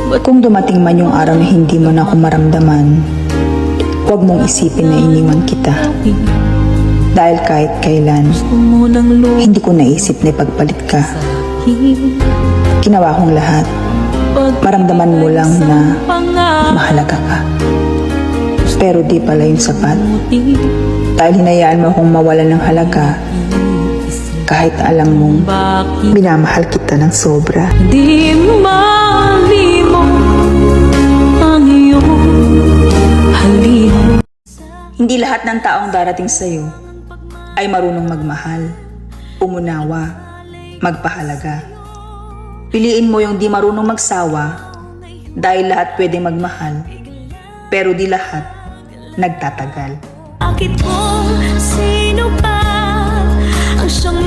Kung dumating man yung araw na hindi mo na ako maramdaman, huwag mong isipin na iniwan kita. Dahil kahit kailan, hindi ko naisip na ipagpalit ka. Ginawa kong lahat. Maramdaman mo lang na mahalaga ka. Pero di pala yun sapat. Dahil hinayaan mo akong mawalan ng halaga, kahit alam mong minamahal kita ng sobra. Di malimot ang iyong halino. Hindi lahat ng taong darating sa'yo ay marunong magmahal, umunawa, magpahalaga. Piliin mo yung di marunong magsawa, dahil lahat pwede magmahal, pero di lahat nagtatagal. Bakit kung sino pa ang siyang